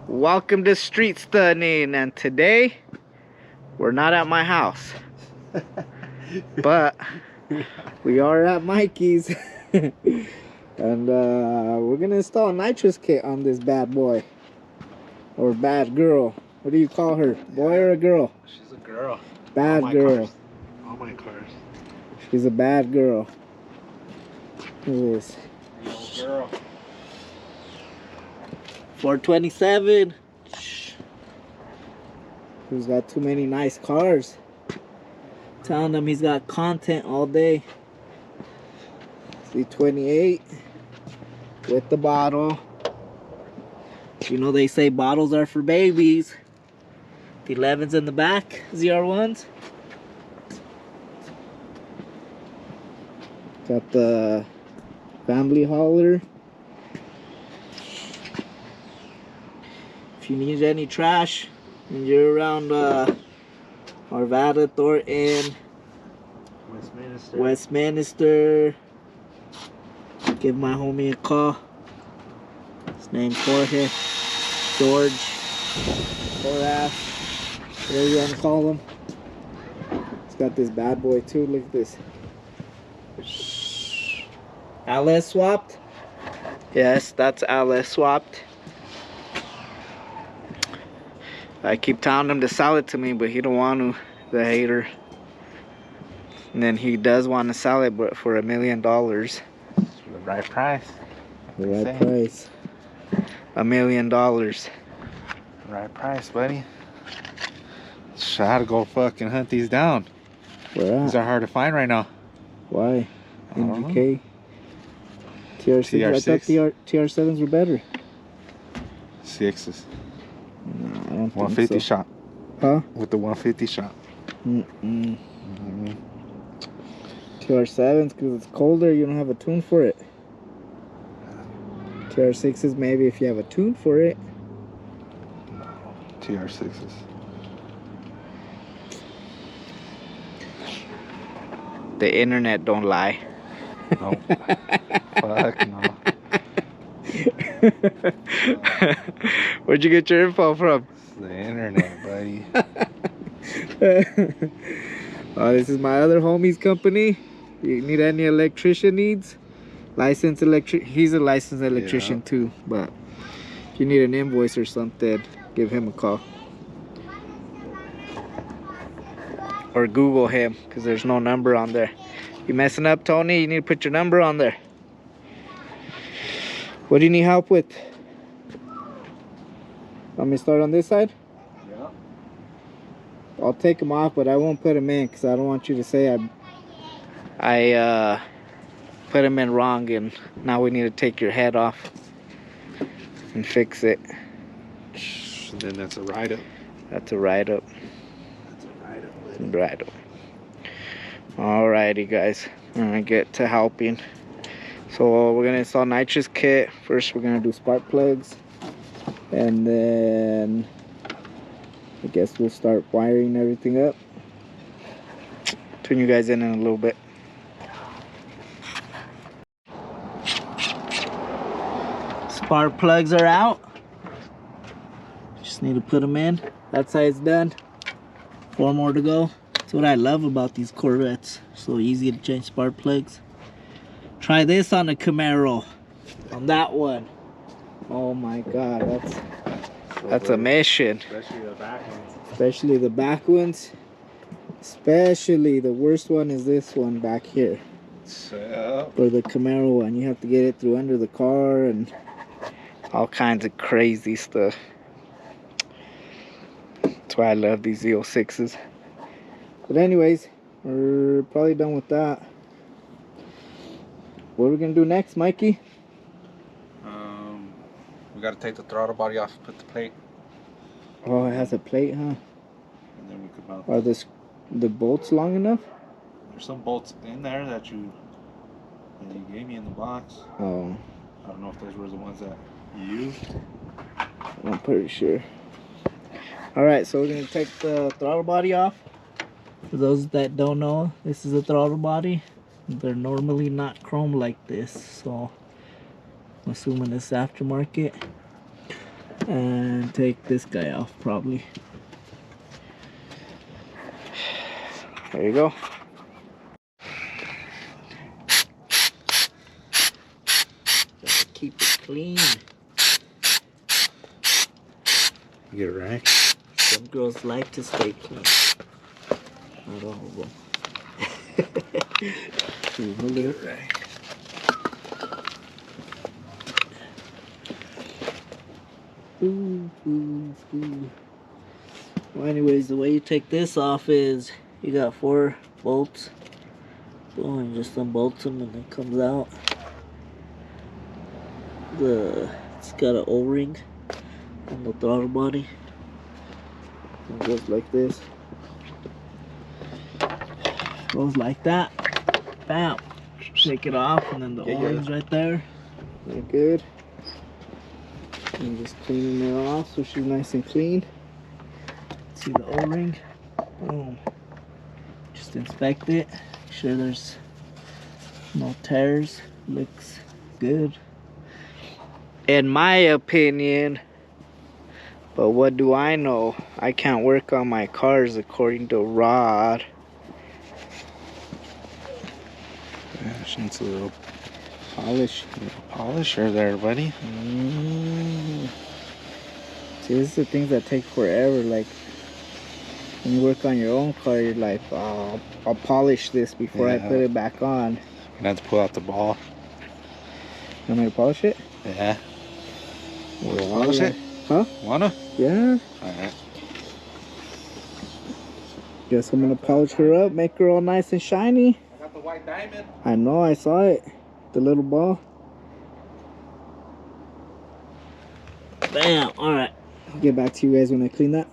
Welcome to Street Stunning, and today we're not at my house, but we are at Mikey's, and we're gonna install a nitrous kit on this bad boy, or bad girl. What do you call her? Boy or a girl? She's a girl. Bad girl. All my cars. She's a bad girl. Look at this. Yo, girl. 427. He's got too many nice cars. Telling him he's got content all day. C28 with the bottle. You know they say bottles are for babies. The 11's in the back, ZR1s. Got the family hauler. If you need any trash and you're around Arvada, Thornton, Westminster, give my homie a call. His name's Jorge, George, Horace, whatever you want to call him. He's got this bad boy too. Look at this. LS swapped? Yes, that's LS swapped. I keep telling him to sell it to me, but he don't want to, the hater. And then he does want to sell it, but for $1 million. For the right price. The right price. $1 million. Right price, buddy. I had to go fucking hunt these down. Where at? These are hard to find right now. Why? NGK? TR6? I thought TR7s were better. C6s. No, I don't think 150 so. shot. Huh? With the 150 shot. TR7s, because it's colder, you don't have a tune for it. TR6s, maybe if you have a tune for it. TR6s. The internet don't lie. No. Fuck no. Where'd you get your info from? It's the internet, buddy. This is my other homie's company. You need any electrician needs? Licensed he's a licensed electrician too, but if you need an invoice or something, give him a call. Or Google him, because there's no number on there. You messing up, Tony? You need to put your number on there. What do you need help with? Want me to start on this side? Yeah. I'll take them off, but I won't put them in because I don't want you to say I put them in wrong and now we need to take your head off and fix it. And then that's a write-up. That's a write-up. That's a write-up. Write-up. Alrighty, guys. I'm gonna get to helping. So we're gonna install nitrous kit. First, we're gonna do spark plugs, and then I guess we'll start wiring everything up. Turn you guys in a little bit. Spark plugs are out. Just need to put them in. That side's done. 4 more to go. That's what I love about these Corvettes. So easy to change spark plugs. Try this on the Camaro. On that one. Oh my god, that's a mission. Especially the back ones. Especially the back ones. Especially the worst one is this one back here. For the Camaro one. You have to get it through under the car and all kinds of crazy stuff. That's why I love these Z06s. But anyways, we're probably done with that. What are we gonna do next, Mikey? We gotta take the throttle body off and put the plate. Oh, it has a plate, huh? And then we could mount. Are the bolts long enough? There's some bolts in there that you gave me in the box. Oh. I don't know if those were the ones that you used. I'm pretty sure. Alright, so we're gonna take the throttle body off. For those that don't know, this is a throttle body. They're normally not chrome like this, so I'm assuming it's aftermarket. And take this guy off probably. There you go. Gotta keep it clean. Get it right. Some girls like to stay clean. Not all of them. Get it right. Ooh, ooh, ooh. Well, anyways, the way you take this off is you got 4 bolts. Boom, and just unbolt them and it comes out. It's got an O-ring on the throttle body. It goes like this. Goes like that. Bam. Take it off, and then the O-ring's right there. They're good. And just cleaning it off so she's nice and clean. See the O-ring. Boom. Just inspect it. Make sure there's no tears. Looks good. In my opinion. But what do I know? I can't work on my cars according to Rod. Yeah, she needs a little polish. A little polisher there, buddy. See, this is the things that take forever. Like when you work on your own car, you're like, oh, I'll polish this before I put it back on. You have to pull out the ball. You want me to polish it? Yeah. Yeah, polish it? Huh? Wanna? Yeah. Alright. Guess I'm gonna polish her up, make her all nice and shiny. I got the white diamond. I know, I saw it. The little ball. Bam! Alright. I'll get back to you guys when I clean that.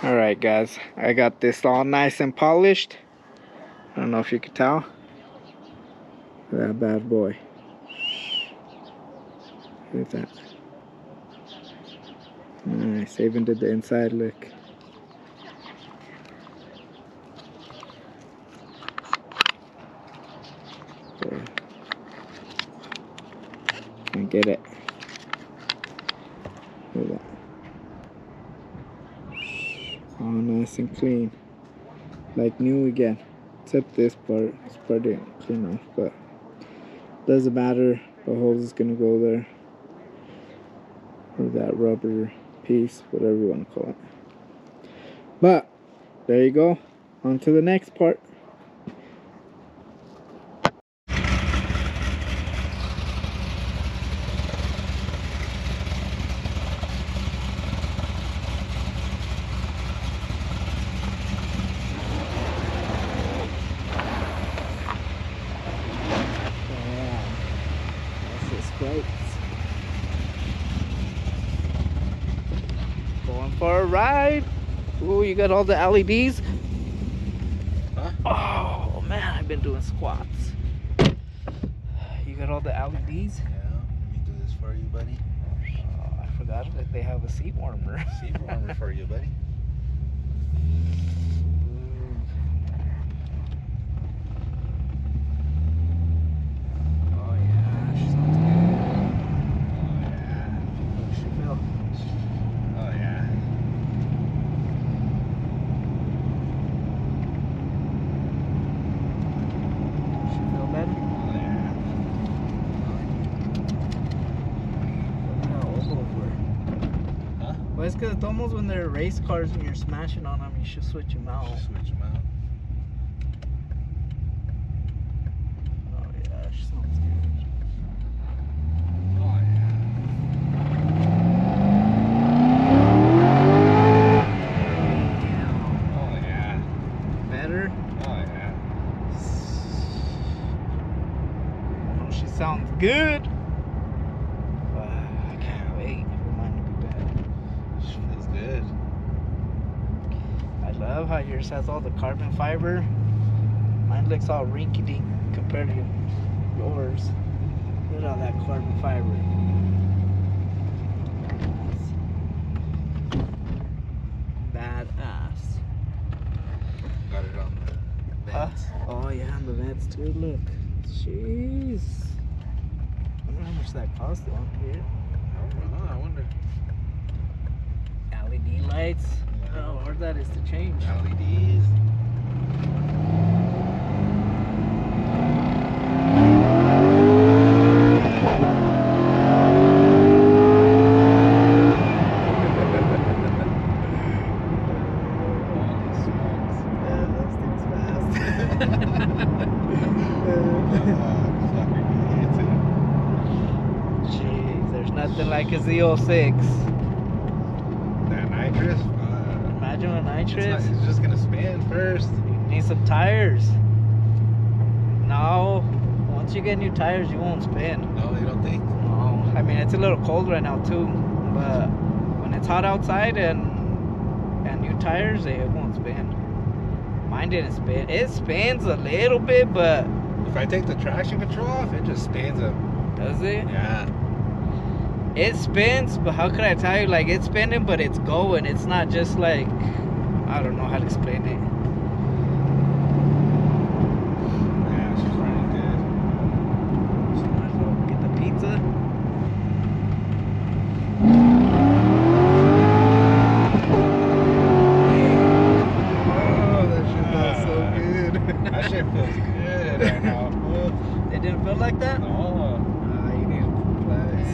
Alright guys, I got this all nice and polished. I don't know if you could tell. Look at that bad boy. Look at that. Nice, even did the inside look. There. Can't get it. Look at that. All nice and clean. Like new again. Except this part. This part didn't clean off, but doesn't matter. The hose is gonna go there. Or that rubber piece, whatever you want to call it. But there you go. On to the next part. Going for a ride. Ooh, you got all the LEDs? Huh? Oh man, I've been doing squats. You got all the LEDs? Yeah, let me do this for you, buddy. Oh, I forgot that they have a seat warmer. Seat warmer for you, buddy. It's because it's almost when they're race cars and you're smashing on them, you should switch them out. Switch them out. Oh yeah, she sounds good. Oh yeah. Oh yeah. Better? Oh yeah. Oh, she sounds good. I can't wait for mine to be better. Feels good. I love how yours has all the carbon fiber. Mine looks all rinky-dink compared to yours. Look at all that carbon fiber. Badass. Got it on the vents. Oh yeah, and the vents too. Look, jeez. much that cost up here. I don't know. I wonder. LED lights. How hard that is to change. LEDs. Jeez, there's nothing like a Z06. That nitrous. Imagine a nitrous. It's just gonna spin first. You need some tires. No, once you get new tires, you won't spin. No, you don't think? No, I mean it's a little cold right now too, but when it's hot outside and new tires, it won't spin. Mine didn't spin. It spins a little bit, but If I take the traction control off, it just spins up. does it? Yeah. It spins, but how could I tell you? Like it's spinning, but it's going. It's not just like, I don't know how to explain it. Yeah, she's running good. So might as well get the pizza. Oh, that shit feels so good. That shit feels good right now. It didn't feel like that? No. You need plugs.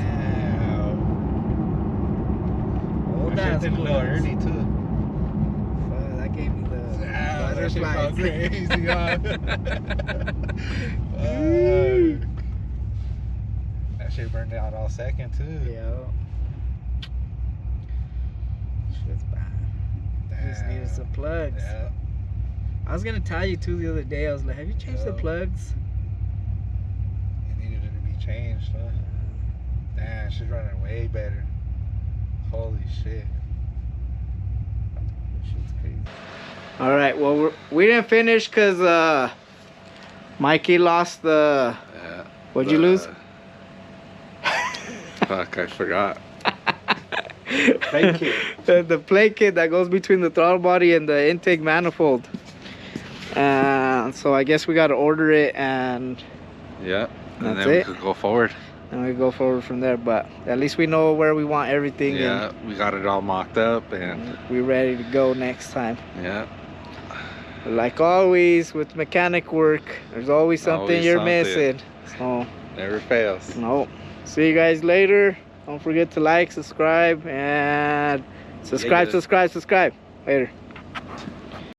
Oh, That shit that's did a little plugs. early too. That gave me the That shit felt butterflies. crazy, huh? That shit burned out all second too. Yeah. Shit's bad. I just needed some plugs. Yeah. I was gonna tell you too the other day. I was like, have you changed the Yeah. plugs? It needed to be changed, huh? Damn, she's running way better. Holy shit. Shit's crazy. All right. Well, we didn't finish because Mikey lost the. Yeah. What'd you lose? Fuck, I forgot. Plate kit. The plate kit that goes between the throttle body and the intake manifold. So I guess we got to order it and Yeah. And That's then it. we could go forward. we go forward from there. But at least we know where we want everything. Yeah, we got it all mocked up and And we're ready to go next time. yeah. Like always with mechanic work, there's always something Always you're something. missing. So Never fails. no. See you guys later. Don't forget to like, subscribe, and subscribe. Later. Later.